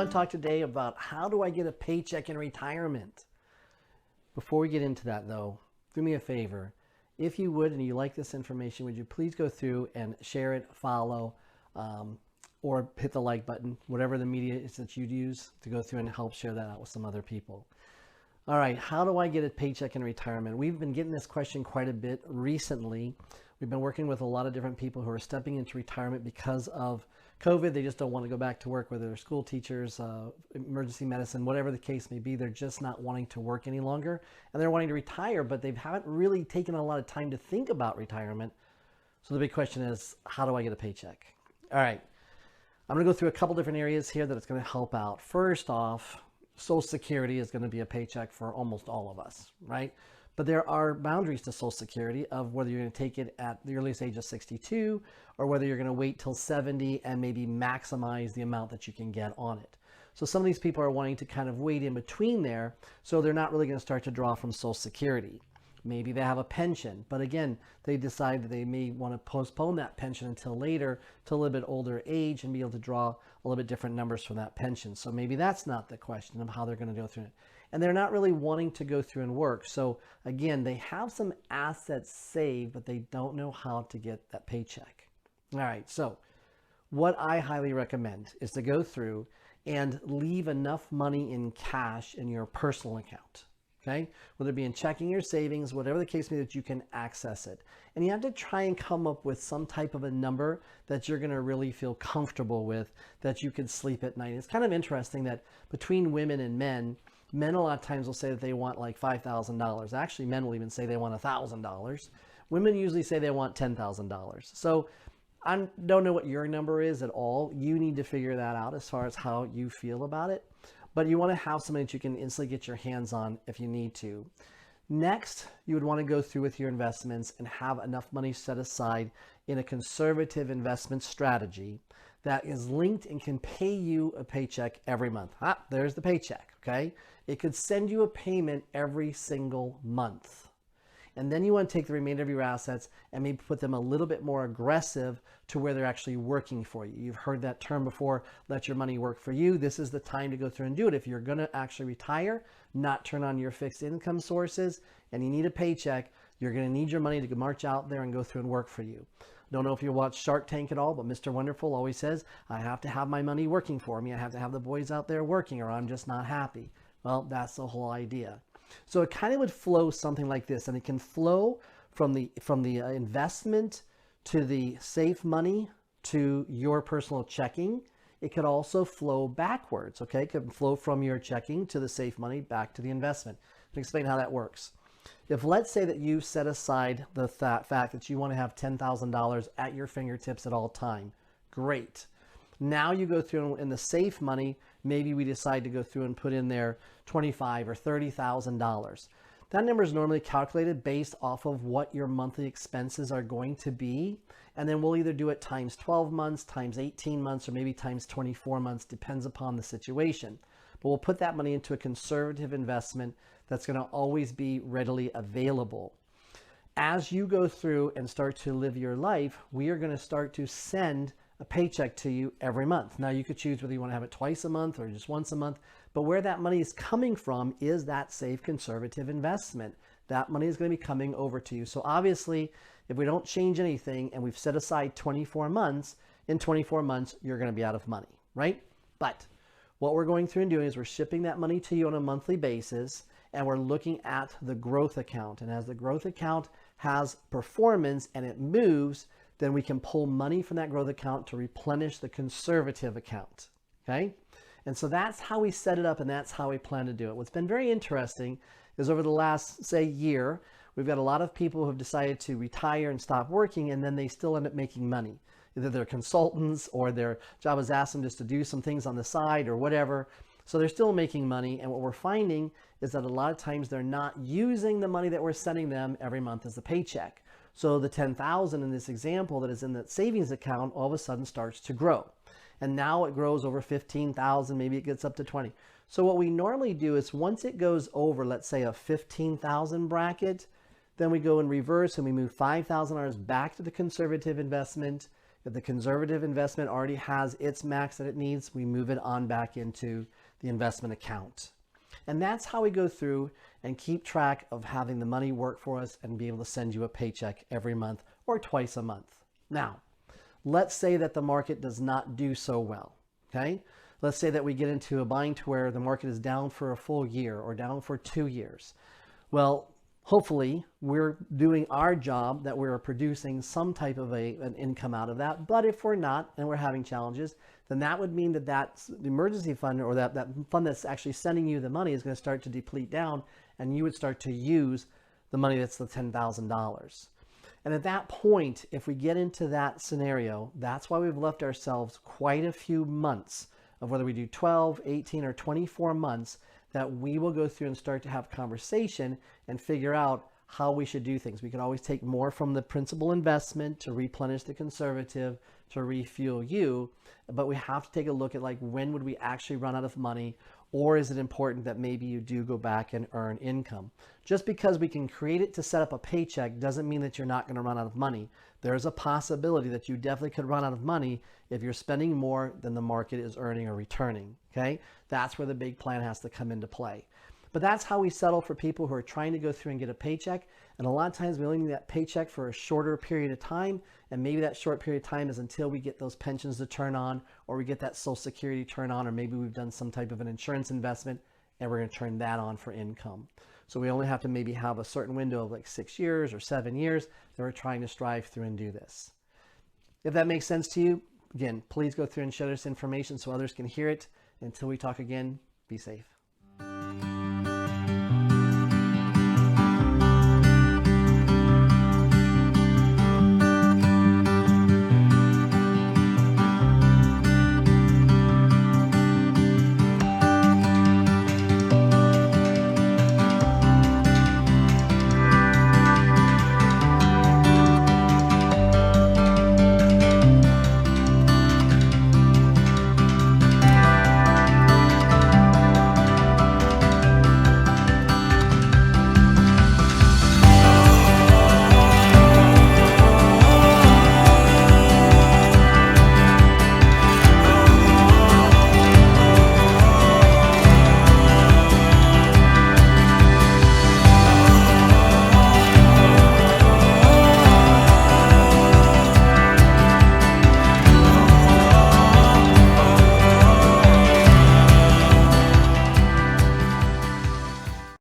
want to talk today about how do I get a paycheck in retirement. Before we get into that though, do me a favor. If you would and you like this information, would you please go through and share it, follow, or hit the like button, whatever the media is that you'd use to go through and help share that out with some other people. All right, how do I get a paycheck in retirement? We've been getting this question quite a bit recently. We've been working with a lot of different people who are stepping into retirement because of COVID. They just don't want to go back to work, whether they're school teachers, emergency medicine, whatever the case may be. They're just not wanting to work any longer and they're wanting to retire, but they haven't really taken a lot of time to think about retirement. So the big question is, how do I get a paycheck? All right, I'm going to go through a couple different areas here that it's going to help out. First off, Social Security is going to be a paycheck for almost all of us, right? But there are boundaries to Social Security of whether you're going to take it at the earliest age of 62 or whether you're going to wait till 70 and maybe maximize the amount that you can get on it. So some of these people are wanting to kind of wait in between there, so they're not really going to start to draw from Social Security. Maybe they have a pension, but again, they decide that they may want to postpone that pension until later, to a little bit older age, and be able to draw a little bit different numbers from that pension. So maybe that's not the question of how they're going to go through it. And they're not really wanting to go through and work. So again, they have some assets saved, but they don't know how to get that paycheck. All right, so what I highly recommend is to go through and leave enough money in cash in your personal account. Okay, whether it be in checking or savings, whatever the case may be, that you can access it. And you have to try and come up with some type of a number that you're going to really feel comfortable with, that you can sleep at night. It's kind of interesting that between women and men a lot of times will say that they want like $5,000. Actually, men will even say they want $1,000. Women usually say they want $10,000. So I don't know what your number is at all. You need to figure that out as far as how you feel about it. But you want to have something that you can instantly get your hands on if you need to. Next, you would want to go through with your investments and have enough money set aside in a conservative investment strategy that is linked and can pay you a paycheck every month. There's the paycheck, okay? It could send you a payment every single month. And then you want to take the remainder of your assets and maybe put them a little bit more aggressive to where they're actually working for you. You've heard that term before, let your money work for you. This is the time to go through and do it. If you're going to actually retire, not turn on your fixed income sources, and you need a paycheck, you're going to need your money to march out there and go through and work for you. Don't know if you watch Shark Tank at all, but Mr. Wonderful always says, I have to have my money working for me. I have to have the boys out there working or I'm just not happy. Well, that's the whole idea. So it kind of would flow something like this, and it can flow from the investment to the safe money to your personal checking. It could also flow backwards, okay? It could flow from your checking to the safe money back to the investment. Let me explain how that works. If let's say that you set aside the fact that you want to have $10,000 at your fingertips at all time, great. Now you go through in the safe money, maybe we decide to go through and put in there $25,000 or $30,000. That number is normally calculated based off of what your monthly expenses are going to be. And then we'll either do it times 12 months, times 18 months, or maybe times 24 months, depends upon the situation. But we'll put that money into a conservative investment that's going to always be readily available. As you go through and start to live your life, we are going to start to send a paycheck to you every month. Now you could choose whether you want to have it twice a month or just once a month, but where that money is coming from is that safe conservative investment. That money is going to be coming over to you. So obviously, if we don't change anything and we've set aside 24 months, in 24 months, you're going to be out of money, right? But what we're going through and doing is we're shipping that money to you on a monthly basis, and we're looking at the growth account. And as the growth account has performance and it moves, then we can pull money from that growth account to replenish the conservative account, okay? And so that's how we set it up, and that's how we plan to do it. What's been very interesting is over the last, say, year, we've got a lot of people who have decided to retire and stop working, and then they still end up making money. Either they're consultants or their job has asked them just to do some things on the side or whatever. So they're still making money, and what we're finding is that a lot of times they're not using the money that we're sending them every month as a paycheck. So the $10,000 in this example that is in that savings account all of a sudden starts to grow. And now it grows over 15,000, maybe it gets up to 20. So what we normally do is once it goes over, let's say a 15,000 bracket, then we go in reverse and we move $5,000 back to the conservative investment If the conservative investment already has its max that it needs, we move it on back into the investment account. And that's how we go through and keep track of having the money work for us and be able to send you a paycheck every month or twice a month. Now, let's say that the market does not do so well, okay? Let's say that we get into a bind to where the market is down for a full year or down for 2 years. Well, hopefully we're doing our job, that we're producing some type of an income out of that. But if we're not and we're having challenges, then that would mean that the emergency fund, or that fund that's actually sending you the money, is going to start to deplete down, and you would start to use the money that's the $10,000. And at that point, if we get into that scenario, that's why we've left ourselves quite a few months of whether we do 12, 18, or 24 months, that we will go through and start to have conversation and figure out how we should do things. We can always take more from the principal investment to replenish the conservative, to refuel you, but we have to take a look at, like, when would we actually run out of money, or is it important that maybe you do go back and earn income? Just because we can create it to set up a paycheck doesn't mean that you're not going to run out of money. There's a possibility that you definitely could run out of money if you're spending more than the market is earning or returning, okay? That's where the big plan has to come into play. But that's how we settle for people who are trying to go through and get a paycheck. And a lot of times we only need that paycheck for a shorter period of time. And maybe that short period of time is until we get those pensions to turn on, or we get that Social Security turn on, or maybe we've done some type of an insurance investment and we're going to turn that on for income. So we only have to maybe have a certain window of like 6 years or 7 years that we're trying to strive through and do this. If that makes sense to you, again, please go through and share this information so others can hear it. Until we talk again, be safe.